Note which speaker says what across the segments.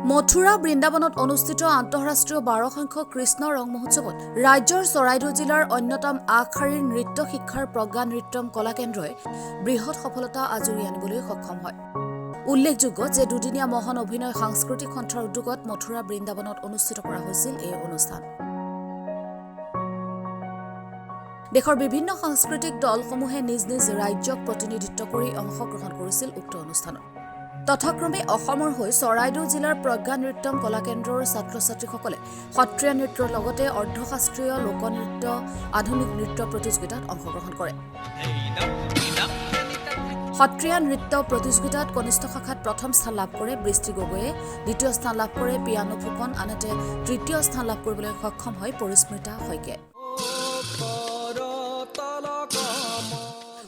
Speaker 1: মথুৰা বৃন্দাবনত অনুষ্ঠিত আন্তঃৰাষ্ট্ৰীয় 12 সংখ্যক কৃষ্ণ ৰং মহোৎসৱত ৰাজ্যৰ চৰাইদেউ জিলাৰ অন্যতম আগশাৰীৰ নৃত্য শিক্ষাৰ প্ৰজ্ঞা নৃত্যম কলা কেন্দ্ৰই বৃহৎ সফলতা আজুৰি আনিবলৈ সক্ষম হয়। উল্লেখযোগ্য যে দুদিনীয়া মহান অভিনয় সাংস্কৃতিক সন্থাৰ উদ্যোগত মথুৰা বৃন্দাবনত অনুষ্ঠিত কৰা হৈছিল এই অনুষ্ঠান। দেশৰ বিভিন্ন সাংস্কৃতিক দলসমূহে নিজ নিজ ৰাজ্যক প্ৰতিনিধিত্ব কৰি অংশগ্ৰহণ কৰিছিল উক্ত অনুষ্ঠানত। তথাক্ৰমে অসমৰ হৈ চৰাইদেউ জিলাৰ প্ৰজ্ঞা নৃত্যম কলা কেন্দ্ৰৰ ছাত্ৰ-ছাত্ৰীসকলে সত্ৰীয়া নৃত্যৰ লগতে অৰ্ধশাস্ত্ৰীয় লোকনৃত্য আধুনিক নৃত্য প্ৰতিযোগিতাত অংশগ্ৰহণ কৰে। সত্ৰীয়া নৃত্য প্ৰতিযোগিতাত কনিষ্ঠ শাখাত প্ৰথম স্থান লাভ কৰে বৃষ্টি গগৈয়ে, দ্বিতীয় স্থান লাভ কৰে পিয়ানো ফুকন, আনহাতে তৃতীয় স্থান লাভ কৰিবলৈ সক্ষম হয় পৰিস্মিতা শইকীয়াই।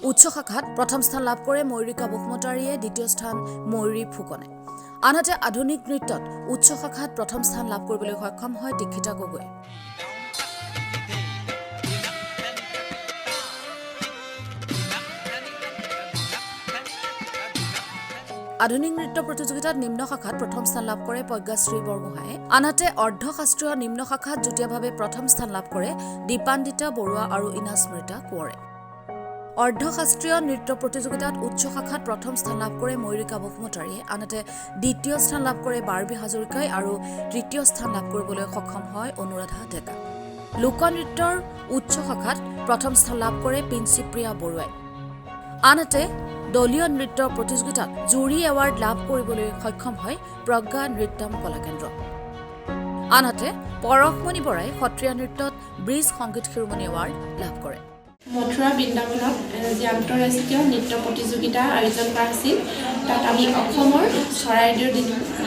Speaker 1: উচ্চ শাখাত প্ৰথম স্থান লাভ কৰে ময়ূৰিকা বসুমতাৰীয়ে, দ্বিতীয় স্থান ময়ূৰী ফুকনে। আনহাতে আধুনিক নৃত্যত উচ্চ শাখাত প্ৰথম স্থান লাভ কৰিবলৈ সক্ষম হয় দীক্ষিতা গগৈ। আধুনিক নৃত্য প্ৰতিযোগিতাত নিম্ন শাখাত প্ৰথম স্থান লাভ কৰে প্ৰজ্ঞাশ্ৰী বৰগোহাঁয়ে, আনহাতে অৰ্ধশাস্ত্ৰীয় নিম্ন শাখাত যুটীয়াভাৱে প্ৰথম স্থান লাভ কৰে দীপান্বিতা বৰুৱা আৰু ইনাস্মৃতা কোঁৱৰে। অৰ্ধশাস্ত্ৰীয় নৃত্য প্ৰতিযোগিতাত উচ্চ শাখাত প্ৰথম স্থান লাভ কৰে ময়ূৰিকা বসুমতাৰীয়ে, আনহাতে দ্বিতীয় স্থান লাভ কৰে বাৰ্বী হাজৰিকাই আৰু তৃতীয় স্থান লাভ কৰিবলৈ সক্ষম হয় অনুৰাধা ডেকা। লোকনৃত্যৰ উচ্চ শাখাত প্ৰথম স্থান লাভ কৰে পিঞ্চিপ্ৰিয়া বৰুৱাই। আনহাতে দলীয় নৃত্য প্ৰতিযোগিতাত জুৰী এৱাৰ্ড লাভ কৰিবলৈ সক্ষম হয় প্ৰজ্ঞা নৃত্যম কলা কেন্দ্ৰ। আনহাতে পৰশমণি বৰাই সত্ৰীয়া নৃত্যত ব্ৰিজ সংগীত শিৰোমণি এৱাৰ্ড লাভ কৰে।
Speaker 2: মথুৰা বৃন্দাবনত যি আন্তঃৰাষ্ট্ৰীয় নৃত্য প্ৰতিযোগিতা আয়োজন কৰা হৈছিল, তাত আমি অসমৰ চৰাইদেউ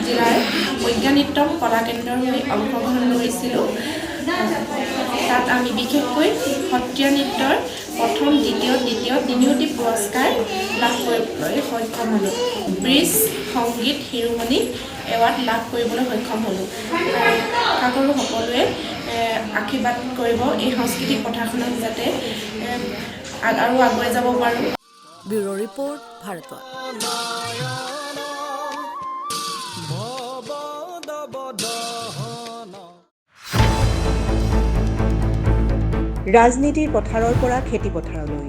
Speaker 2: জিলাৰ প্ৰজ্ঞা নৃত্যম কলা কেন্দ্ৰৰ হৈ অংশগ্ৰহণ কৰিছিলোঁ। তাত আমি বিশেষকৈ সত্ৰীয়া নৃত্যৰ প্ৰথম, দ্বিতীয় তিনিওটি পুৰস্কাৰ লাভ কৰিবলৈ সক্ষম হ'লোঁ। ব্ৰিজ সংগীত শিৰোমণি এৱাৰ্ড লাভ কৰিবলৈ সক্ষম হ'লোঁ। আশা কৰোঁ সকলোৱে আশীৰ্বাদ কৰিব এই সাংস্কৃতিক পথাৰখনক যাতে আৰু আগুৱাই যাব পাৰোঁ।
Speaker 1: ব্যুৰো ৰিপৰ্ট ভাৰতবাদ।
Speaker 3: ৰাজনীতিৰ পথাৰৰ পৰা খেতি পথাৰলৈ,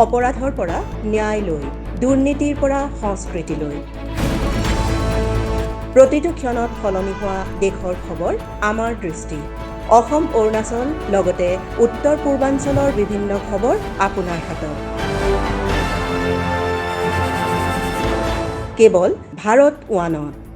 Speaker 3: অপৰাধৰ পৰা ন্যায়লৈ, দুৰ্নীতিৰ পৰা সংস্কৃতিলৈ, প্ৰতিটো ক্ষণত সলনি হোৱা দেশৰ খবৰ আমাৰ দৃষ্টি। অসম, অৰুণাচল লগতে উত্তৰ পূৰ্বাঞ্চলৰ বিভিন্ন খবৰ আপোনাৰ হাতত। কেৱল ভাৰত ওৱানত।